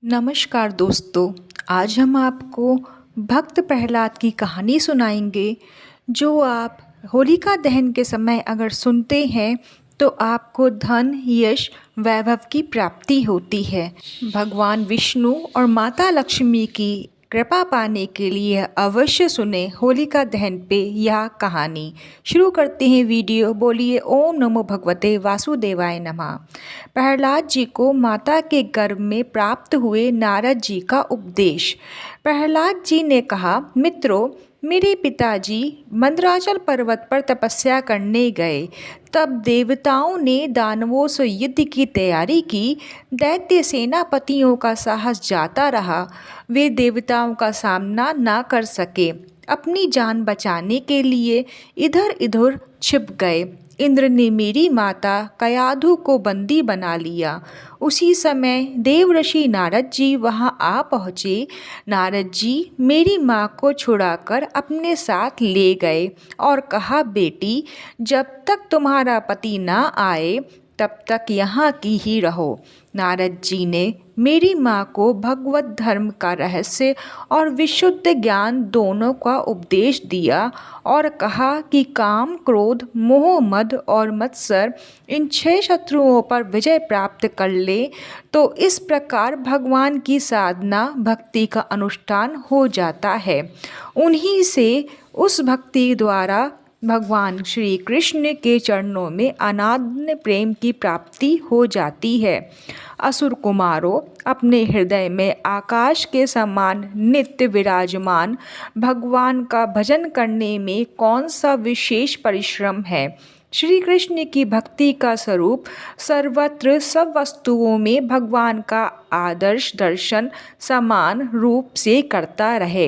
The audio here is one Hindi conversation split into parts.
नमस्कार दोस्तों। आज हम आपको भक्त प्रहलाद की कहानी सुनाएंगे जो आप होलिका दहन के समय अगर सुनते हैं तो आपको धन, यश, वैभव की प्राप्ति होती है। भगवान विष्णु और माता लक्ष्मी की कृपा पाने के लिए अवश्य सुने होलिका दहन पे यह कहानी। शुरू करते हैं वीडियो। बोलिए ओम नमो भगवते वासुदेवाय नमः। प्रहलाद जी को माता के गर्भ में प्राप्त हुए नारद जी का उपदेश। प्रहलाद जी ने कहा, मित्रों, मेरे पिताजी मंदराचल पर्वत पर तपस्या करने गए। तब देवताओं ने दानवों से युद्ध की तैयारी की। दैत्य सेनापतियों का साहस जाता रहा। वे देवताओं का सामना ना कर सके। अपनी जान बचाने के लिए इधर उधर छिप गए। इंद्र ने मेरी माता कयाधु को बंदी बना लिया। उसी समय देवऋषि नारद जी वहां आ पहुँचे। नारद जी मेरी माँ को छुड़ाकर अपने साथ ले गए और कहा, बेटी, जब तक तुम्हारा पति ना आए तब तक यहाँ की ही रहो। नारद जी ने मेरी माँ को भगवत धर्म का रहस्य और विशुद्ध ज्ञान दोनों का उपदेश दिया और कहा कि काम, क्रोध, मोह, मद और मत्सर इन 6 शत्रुओं पर विजय प्राप्त कर ले तो इस प्रकार भगवान की साधना भक्ति का अनुष्ठान हो जाता है। उन्हीं से उस भक्ति द्वारा भगवान श्री कृष्ण के चरणों में अनाद्य प्रेम की प्राप्ति हो जाती है। असुर कुमारों, अपने हृदय में आकाश के समान नित्य विराजमान भगवान का भजन करने में कौन सा विशेष परिश्रम है। श्री कृष्ण की भक्ति का स्वरूप सर्वत्र सब वस्तुओं में भगवान का आदर्श दर्शन समान रूप से करता रहे।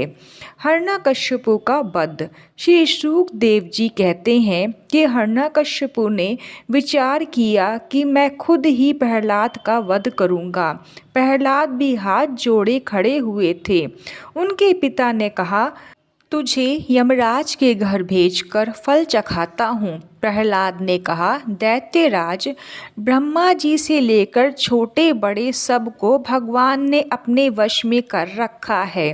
हिरण्यकश्यपु का वध। श्री शुकदेव जी कहते हैं कि हिरण्यकश्यपु ने विचार किया कि मैं खुद ही प्रहलाद का वध करूंगा। प्रहलाद भी हाथ जोड़े खड़े हुए थे। उनके पिता ने कहा, तुझे यमराज के घर भेजकर फल चखाता हूँ। प्रहलाद ने कहा, दैत्यराज, ब्रह्मा जी से लेकर छोटे बड़े सबको भगवान ने अपने वश में कर रखा है।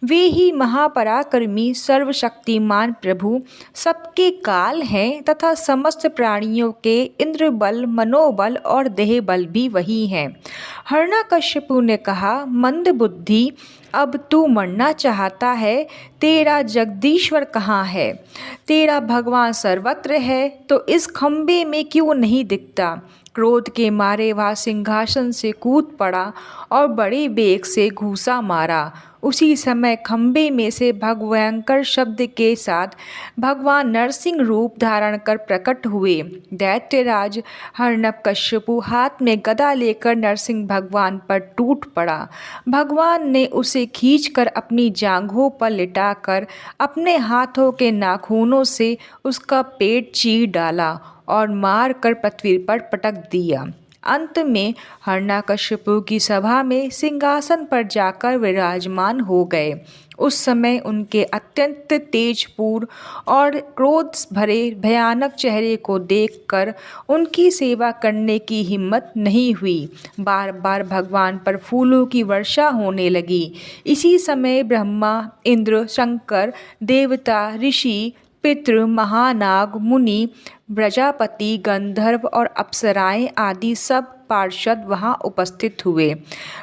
वे ही महापराक्रमी सर्वशक्तिमान प्रभु सबके काल हैं तथा समस्त प्राणियों के इंद्र बल, मनोबल और देह बल भी वही हैं। हिरण्यकश्यपु ने कहा, मंद बुद्धि, अब तू मरना चाहता है। तेरा जगदीश्वर कहाँ है? तेरा भगवान सर्वत्र है तो इस खम्बे में क्यों नहीं दिखता? क्रोध के मारे वह सिंहासन से कूद पड़ा और बड़े बेग से घूंसा मारा। उसी समय खम्बे में से भयंकर शब्द के साथ भगवान नरसिंह रूप धारण कर प्रकट हुए। दैत्यराज हिरण्यकश्यपु हाथ में गदा लेकर नरसिंह भगवान पर टूट पड़ा। भगवान ने उसे खींचकर अपनी जांघों पर लिटाकर अपने हाथों के नाखूनों से उसका पेट चीर डाला और मार कर पृथ्वी पर पटक दिया। अंत में हिरण्यकश्यपु की सभा में सिंहासन पर जाकर विराजमान हो गए। उस समय उनके अत्यंत तेजपूर्ण और क्रोध भरे भयानक चेहरे को देखकर उनकी सेवा करने की हिम्मत नहीं हुई। बार बार भगवान पर फूलों की वर्षा होने लगी। इसी समय ब्रह्मा, इंद्र, शंकर, देवता, ऋषि, पितृ, महानाग, मुनि, प्रजापति, गंधर्व और अप्सराएं आदि सब पार्षद वहां उपस्थित हुए।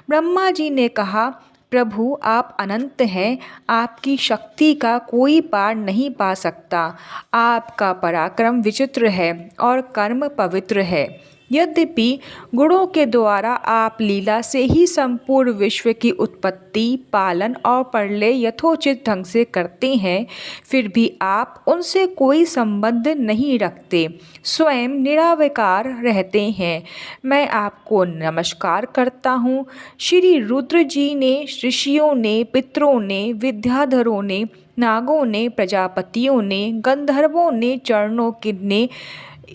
ब्रह्मा जी ने कहा, प्रभु, आप अनंत हैं। आपकी शक्ति का कोई पार नहीं पा सकता। आपका पराक्रम विचित्र है और कर्म पवित्र है। यद्यपि गुणों के द्वारा आप लीला से ही संपूर्ण विश्व की उत्पत्ति, पालन और प्रलय यथोचित ढंग से करते हैं, फिर भी आप उनसे कोई संबंध नहीं रखते, स्वयं निराविकार रहते हैं। मैं आपको नमस्कार करता हूँ। श्री रुद्र जी ने, ऋषियों ने, पितरों ने, विद्याधरों ने, नागों ने, प्रजापतियों ने, गंधर्वों ने, चरणों ने,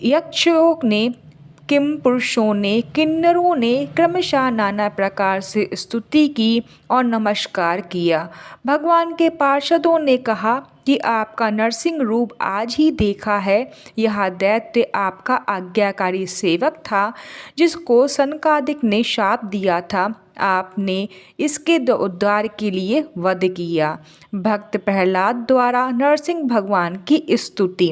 यक्षों ने, किम पुरुषों ने, किन्नरों ने क्रमशः नाना प्रकार से स्तुति की और नमस्कार किया। भगवान के पार्षदों ने कहा कि आपका नरसिंह रूप आज ही देखा है। यह दैत्य आपका आज्ञाकारी सेवक था जिसको सनकादिक ने शाप दिया था। आपने इसके उद्धार के लिए वध किया। भक्त प्रहलाद द्वारा नरसिंह भगवान की स्तुति।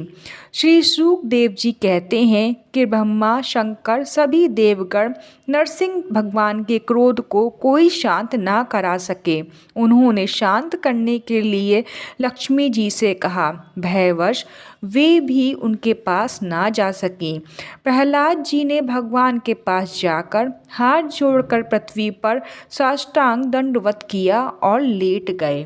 श्री शुकदेव जी कहते हैं कि ब्रह्मा, शंकर, सभी देवगण नरसिंह भगवान के क्रोध को कोई शांत ना करा सके। उन्होंने शांत करने के लिए लक्ष्मी जी से कहा। भयवश वे भी उनके पास ना जा सकी। प्रहलाद जी ने भगवान के पास जाकर हाथ जोड़कर पृथ्वी पर साष्टांग दंडवत किया और लेट गए।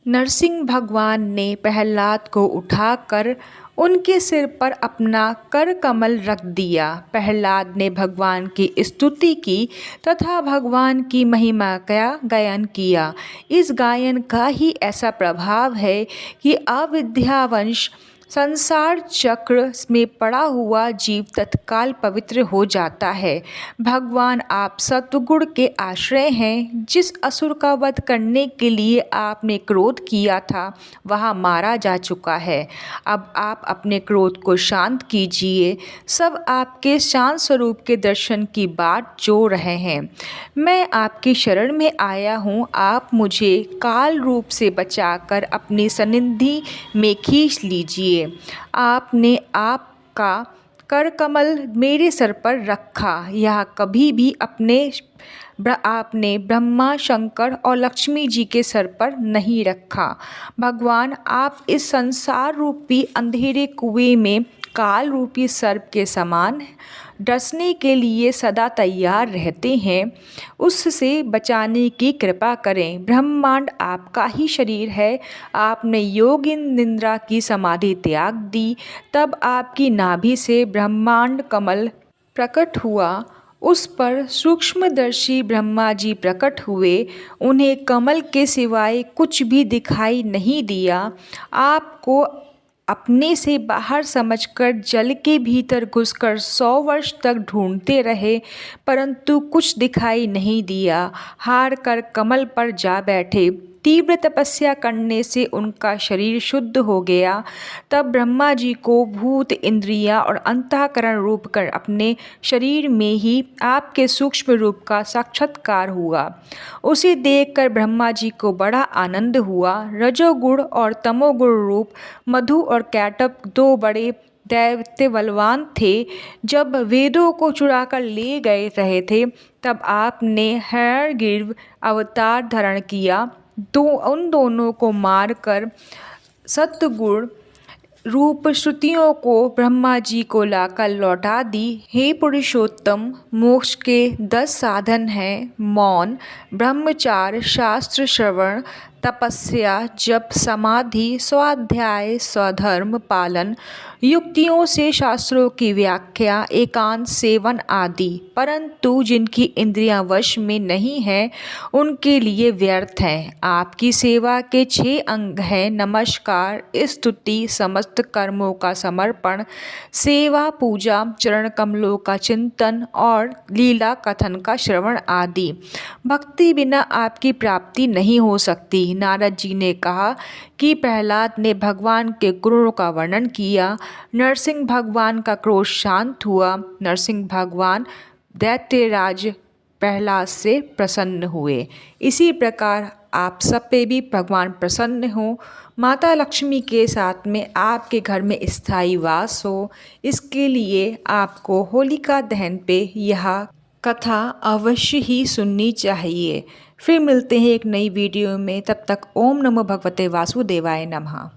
नरसिंह भगवान ने प्रहलाद को उठाकर उनके सिर पर अपना कर कमल रख दिया। प्रहलाद ने भगवान की स्तुति की तथा भगवान की महिमा का गायन किया। इस गायन का ही ऐसा प्रभाव है कि अविद्यावंश संसार चक्र में पड़ा हुआ जीव तत्काल पवित्र हो जाता है। भगवान आप सत्वगुण के आश्रय हैं। जिस असुर का वध करने के लिए आपने क्रोध किया था वह मारा जा चुका है। अब आप अपने क्रोध को शांत कीजिए। सब आपके शांत स्वरूप के दर्शन की बाट जो रहे हैं। मैं आपकी शरण में आया हूँ। आप मुझे काल रूप से बचाकर अपनी सन्निधि में खींच लीजिए। आपने आपका कर कमल मेरे सर पर रखा। यह कभी भी आपने ब्रह्मा, शंकर और लक्ष्मी जी के सर पर नहीं रखा। भगवान आप इस संसार रूपी अंधेरे कुएं में काल रूपी सर्प के समान डसने के लिए सदा तैयार रहते हैं। उससे बचाने की कृपा करें। ब्रह्मांड आपका ही शरीर है। आपने योग निद्रा की समाधि त्याग दी। तब आपकी नाभि से ब्रह्मांड कमल प्रकट हुआ। उस पर सूक्ष्मदर्शी ब्रह्मा जी प्रकट हुए। उन्हें कमल के सिवाय कुछ भी दिखाई नहीं दिया। आपको अपने से बाहर समझकर जल के भीतर घुसकर 100 वर्ष तक ढूंढते रहे, परंतु कुछ दिखाई नहीं दिया। हार कर कमल पर जा बैठे। तीव्र तपस्या करने से उनका शरीर शुद्ध हो गया। तब ब्रह्मा जी को भूत, इंद्रियां और अंतःकरण रूप कर अपने शरीर में ही आपके सूक्ष्म रूप का साक्षात्कार हुआ। उसे देखकर ब्रह्मा जी को बड़ा आनंद हुआ। रजोगुण और तमोगुण रूप मधु और कैटभ 2 बड़े दैत्य बलवान थे। जब वेदों को चुरा कर ले गए रहे थे तब आपने हिरण्यगिरि अवतार धारण किया। उन दोनों को मारकर सत्गुण रूप श्रुतियों को ब्रह्मा जी को लाकर लौटा दी। हे पुरुषोत्तम, मोक्ष के 10 साधन हैं मौन, ब्रह्मचार्य, शास्त्र श्रवण, तपस्या, जप, समाधि, स्वाध्याय, स्वधर्म पालन, युक्तियों से शास्त्रों की व्याख्या, एकांत सेवन आदि। परंतु जिनकी इंद्रियां वश में नहीं हैं उनके लिए व्यर्थ हैं। आपकी सेवा के 6 अंग हैं नमस्कार, स्तुति, समस्त कर्मों का समर्पण, सेवा, पूजा, चरण कमलों का चिंतन और लीला कथन का श्रवण आदि। भक्ति बिना आपकी प्राप्ति नहीं हो सकती। नारद जी ने कहा कि प्रहलाद ने भगवान के गुणों का वर्णन किया। नरसिंह भगवान का क्रोध शांत हुआ। नरसिंह भगवान दैत्यराज प्रहलाद से प्रसन्न हुए। इसी प्रकार आप सब पे भी भगवान प्रसन्न हो। माता लक्ष्मी के साथ में आपके घर में स्थायी वास हो। इसके लिए आपको होलिका दहन पे यह कथा अवश्य ही सुननी चाहिए। फिर मिलते हैं एक नई वीडियो में। तब तक ओम नमो भगवते वासुदेवाय नमः।